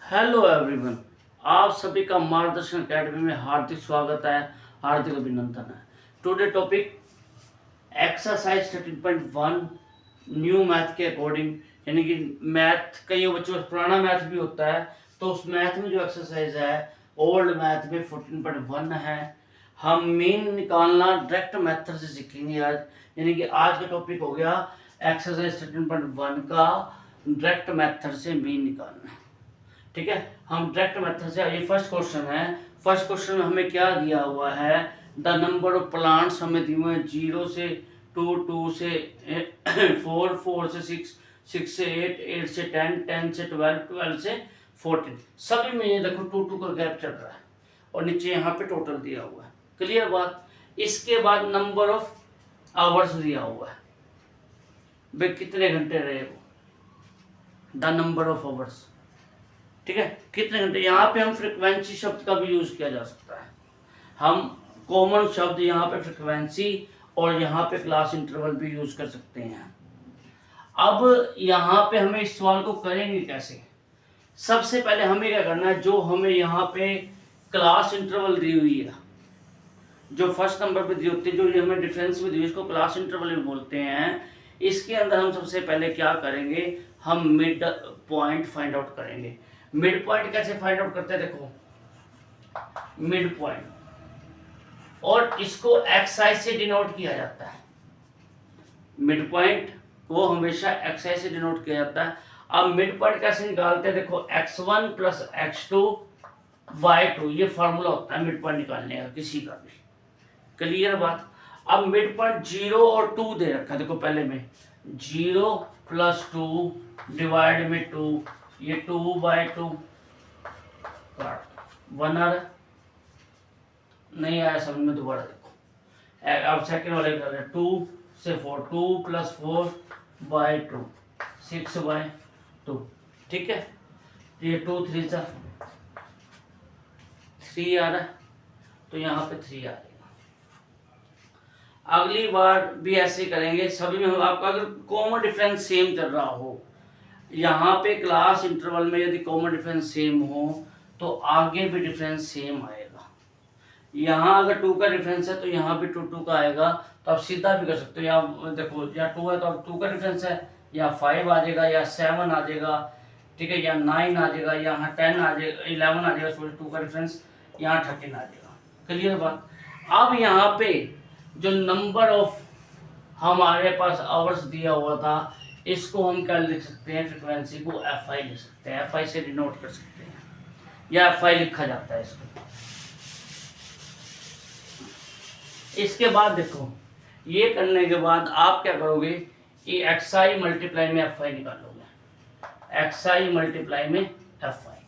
Hello everyone. आप सभी का मार्गदर्शन एकेडमी में हार्दिक स्वागत है, हार्दिक अभिनंदन है। Today topic exercise 13.1 new math के अकॉर्डिंग, यानी कि मैथ कई बच्चों का पुराना मैथ भी होता है, तो उस मैथ में जो एक्सरसाइज है ओल्ड मैथ में 14.1 है। हम मीन निकालना डायरेक्ट मेथड से सीखेंगे आज, यानी कि आज का टॉपिक हो गया एक्सरसाइज 13.1 का डायरेक्ट मेथड से मीन निकालना। ठीक है, हम डायरेक्ट मेथड से, ये फर्स्ट क्वेश्चन है। फर्स्ट क्वेश्चन में हमें क्या दिया हुआ है, द नंबर ऑफ प्लांट्स हमें दिए हुए हैं 0 से 2, 2 से 4, 4 से 6, 6 से 8, 8 से 10, 10 से 12, 12 से 14। सभी में ये देखो 2, 2 का गैप चल रहा है और नीचे यहाँ पे टोटल दिया हुआ है। क्लियर बात। इसके बाद नंबर ऑफ आवर्स दिया हुआ है, वे कितने घंटे रहे वो, द नंबर ऑफ आवर्स। ठीक है, कितने घंटे। यहाँ पे हम फ्रिक्वेंसी शब्द का भी यूज किया जा सकता है। हम कॉमन शब्द यहाँ पे फ्रिक्वेंसी और यहाँ पे क्लास इंटरवल भी यूज कर सकते हैं। अब यहाँ पे हमें इस सवाल को करेंगे कैसे। सबसे पहले हमें क्या करना है, जो हमें यहाँ पे क्लास इंटरवल दी हुई है, जो फर्स्ट नंबर पे दी होती है, जो ये हमें डिफरेंस में दी हुई, इसको क्लास इंटरवल भी बोलते हैं। इसके अंदर हम सबसे पहले क्या करेंगे, हम मिड पॉइंट फाइंड आउट करेंगे। मिड पॉइंट कैसे फाइंड आउट करते हैं, देखो मिड पॉइंट, और इसको एक्स से डिनोट किया जाता है। मिड पॉइंट को हमेशा एक्स से डिनोट किया जाता है। अब मिड पॉइंट कैसे निकालते हैं, देखो x1 प्लस x2 y2, ये फॉर्मूला होता है मिड पॉइंट निकालने का किसी का भी। क्लियर बात। अब मिड पॉइंट 0 और 2 दे रखा है, देखो पहले में 0 प्लस 2 डिवाइड में 2, ये 2/2 1 आ रहा नहीं आया समझ में, दोबारा देखो। अब सेकंड वाले कर रहे हैं 2 से 4, 2 प्लस 4/2 6/2। ठीक है, ये 2 3 सा 3 आ रहा है, तो यहाँ पे 3 आ जाएगा। अगली बार भी ऐसे करेंगे सभी में। हम आपका अगर कॉमन डिफरेंस सेम चल रहा हो, यहाँ पे क्लास इंटरवल में यदि कॉमन डिफरेंस सेम हो तो आगे भी डिफरेंस सेम आएगा। यहाँ अगर 2 का डिफरेंस है तो यहाँ भी 2 2 का आएगा, तो आप सीधा भी कर सकते हो। यहाँ देखो, या 2 है तो अब 2 का डिफरेंस है, या 5 आ जाएगा, या 7 आ जाएगा, ठीक है, या 9 आ जाएगा, यहाँ 10 आ जाएगा, 11 आ जाएगा, सॉरी 2 का डिफरेंस, यहाँ 13 आ जाएगा। क्लियर बात। अब यहाँ पे जो नंबर ऑफ हमारे पास आवर्स दिया हुआ था, इसको हम क्या लिख सकते हैं, फ्रिक्वेंसी को FI लिख सकते हैं, FI से डिनोट कर सकते हैं, या FI लिखा जाता है इसको। इसके बाद देखो, ये करने के बाद आप क्या करोगे, ये XI मल्टीप्लाई में FI निकालोगे, XI मल्टीप्लाई में FI,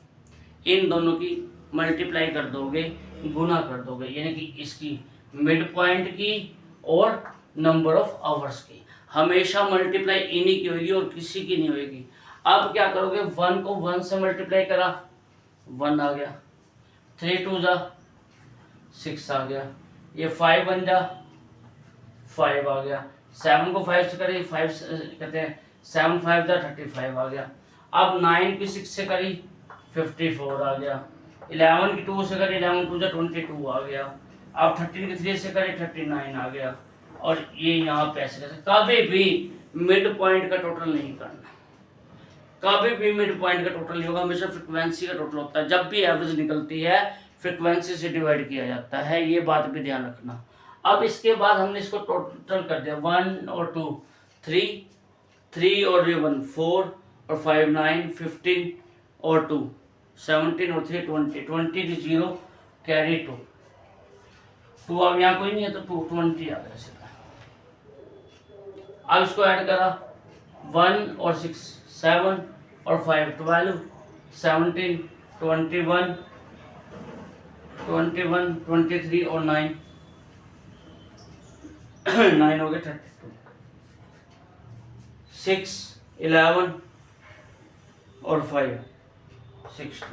इन दोनों की मल्टीप्लाई कर दोगे, गुना कर दोगे, यानी कि इसकी मिड पॉइंट की और नंबर ऑफ आवर्स की। हमेशा मल्टीप्लाई इन्हीं की होगी और किसी की नहीं होगी। अब क्या करोगे, 1 को 1 से मल्टीप्लाई करा, 1 आ गया, 3 2 जा 6 आ गया, ये 5 बन जा 5 आ गया, 7 को 5 से करी 5 कहते हैं 7 5 जा 35 आ गया। अब 9 की 6 से करी 54 आ गया, 11 की 2 से करी 11 2 जा 22 आ गया। अब 13 की 3 से करी 39 आ गया। और ये यहाँ पे ऐसे कैसे, कभी भी मिड पॉइंट का टोटल नहीं करना, कभी भी मिड पॉइंट का टोटल नहीं होगा, हमेशा फ्रिक्वेंसी का टोटल होता है। जब भी एवरेज निकलती है फ्रिक्वेंसी से डिवाइड किया जाता है, ये बात भी ध्यान रखना। अब इसके बाद हमने इसको टोटल कर दिया, 1 और 2 3, 3 और 1 4 और 5 9, 15 और 2 17 और 3 20, 20 की 0 कैरी 2, अब यहाँ कोई नहीं है तो 20 आ गया। अब इसको ऐड करा, 1 और 6 7 और 5 12, 17 21 21 23 और 9 9 हो गए 32, 6 11 और 5 60,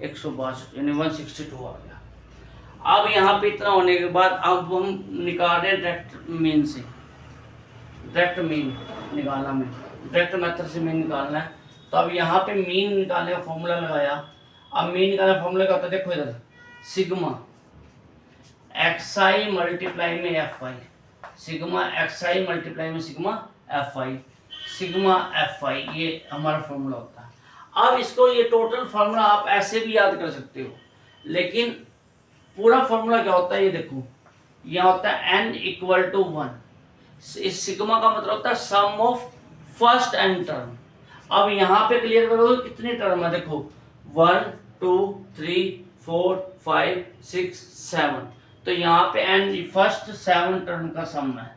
162 यानी 162 आ गया। अब यहाँ पे इतना होने के बाद अब हम निकाल रहे हैं डायरेक्ट मीन से, डायरेक्ट मीन निकालना में, डायरेक्ट मेथड से मीन निकालना है। तो अब यहाँ पे मीन निकालने का फॉर्मूला लगाया। अब मीन निकालने का फॉर्मूला क्या होता है, देखो इधर सिग्मा XI मल्टीप्लाई में FI, सिग्मा XI मल्टीप्लाई में सिग्मा FI, सिग्मा FI, ये हमारा फॉर्मूला होता है। अब इसको ये टोटल फॉर्मूला आप ऐसे भी याद कर सकते हो, लेकिन पूरा फॉर्मूला क्या होता है ये देखो, यहाँ होता है n इक्वल टू 1। इस सिग्मा का मतलब होता है सम ऑफ फर्स्ट एन टर्म। अब यहाँ पे क्लियर करोगे कितनी टर्म है, देखो 1 2 3 4 5 6 7, तो यहाँ पे n फर्स्ट 7 टर्म का सम है।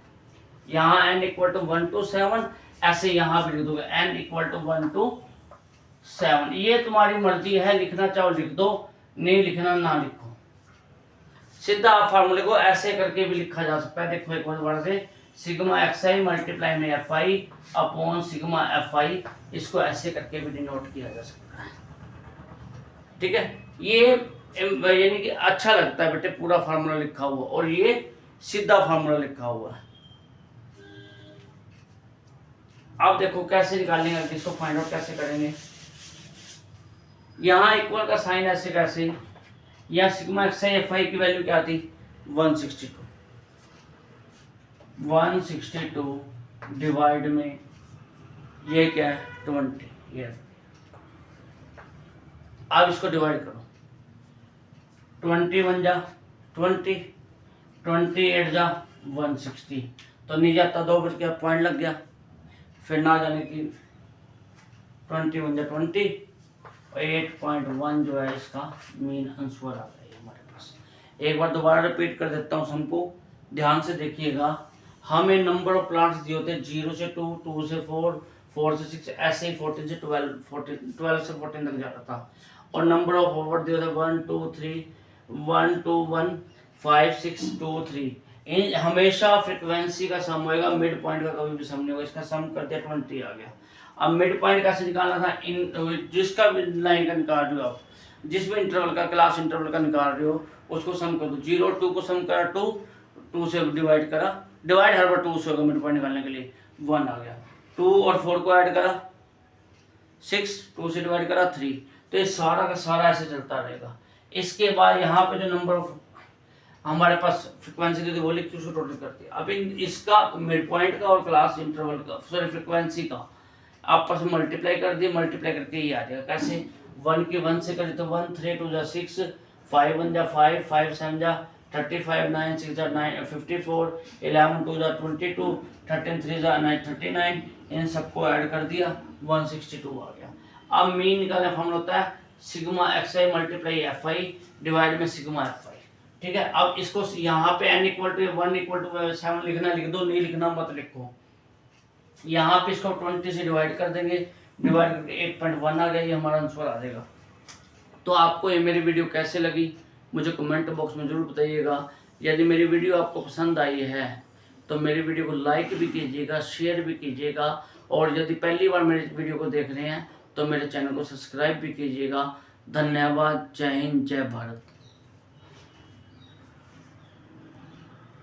यहाँ n इक्वल टू 1 to 7, ऐसे यहाँ भी लिख दोगे n इक्वल टू 1 to 7। ये तुम्हारी मर्जी है, लिखना चाहो लिख दो, नहीं लिखना ना लिखो। सीधा आप फार्मूले को ऐसे करके भी लिखा जा सकता है। देखो एक बार से सिग्मा XI मल्टीप्लाई में FI अपॉन सिग्मा FI, इसको ऐसे करके भी डिनोट किया जा सकता है। ठीक है, ये यानी कि अच्छा लगता है बेटे पूरा फार्मूला लिखा हुआ, और ये सीधा फार्मूला लिखा हुआ है। अब देखो कैसे निकालेंगे, इसको फाइंड आउट कैसे करेंगे। यहाँ इक्वल का साइन ऐसे कैसे, यहाँ सिग्मा XI FI की वैल्यू क्या थी 162 डिवाइड में ये क्या है 20, ये अब इसको डिवाइड करो, 20 1 जा 20, 28 जा 160, तो नहीं जाता 2 बच गया, पॉइंट लग गया, फिर ना जाने की 21 जा 20, 8.1 जो है इसका मीन आंसर आ गया हमारे पास। एक बार दोबारा रिपीट कर देता हूँ, सबको ध्यान से देखिएगा। हमें नंबर ऑफ प्लांट्स दिए होते हैं 0 से 2, 2 से 4, 4 से 6, ऐसे ही 14 से 12 से 14 तक जाता था। और नंबर ऑफ फॉरवर्ड दिए होते 1 2 3, 1 2 1 5 6 2 3। इन हमेशा फ्रिक्वेंसी का सम होएगा, मिड पॉइंट का कभी भी सम नहीं होगा। इसका सम कर दिया 20 आ गया। अब मिड पॉइंट कैसे निकालना था, इन जिसका भी लाइन का निकाल रहे हो आप, जिस भी इंटरवल का क्लास इंटरवल का निकाल रहे हो उसको सम कर दो। 0 और 2 को सम करा, 2 से डिवाइड करा, डिवाइड हर बार 2 से होगा, मिड पॉइंट निकालने के लिए 1 आ गया। 2 और 4 को ऐड करा 6, 2 से डिवाइड करा 3, तो ये सारा का सारा ऐसे चलता रहेगा। इसके बाद यहाँ पे जो नंबर ऑफ हमारे पास फ्रिक्वेंसी थी वो लिख के उसको टोटल करते हैं। अब इसका मिड पॉइंट का और क्लास इंटरवल का सॉरी फ्रिक्वेंसी का आपस में मल्टीप्लाई कर दिए, मल्टीप्लाई करके ये आ जाएगा। कैसे 1 की 1 से करें तो 1, 3 2 जा 6, 5 1 जा 5, 5 7 जा 35, 9 6 जा 9 54, 11 2 जा 22, 13 3 जा 9 39, इन सबको ऐड कर दिया 162 आ गया। अब मीन निकालने फॉर्मूला होता है sigma XI multiply FI divide में सिग्मा FI। ठीक है, अब इसको यहाँ पे n equal to 1 equal to 7 लिखना लिख दो, नहीं लिखना मत लिखो। यहाँ पे इसको 20 से डिवाइड कर देंगे, डिवाइड करके 8.1 आ गया, ये हमारा आंसर आ जाएगा। तो आपको ये मेरी वीडियो कैसे लगी मुझे कमेंट बॉक्स में ज़रूर बताइएगा। यदि मेरी वीडियो आपको पसंद आई है तो मेरी वीडियो को लाइक भी कीजिएगा, शेयर भी कीजिएगा, और यदि पहली बार मेरी वीडियो को देख रहे हैं तो मेरे चैनल को सब्सक्राइब भी कीजिएगा। धन्यवाद। जय हिंद, जय भारत।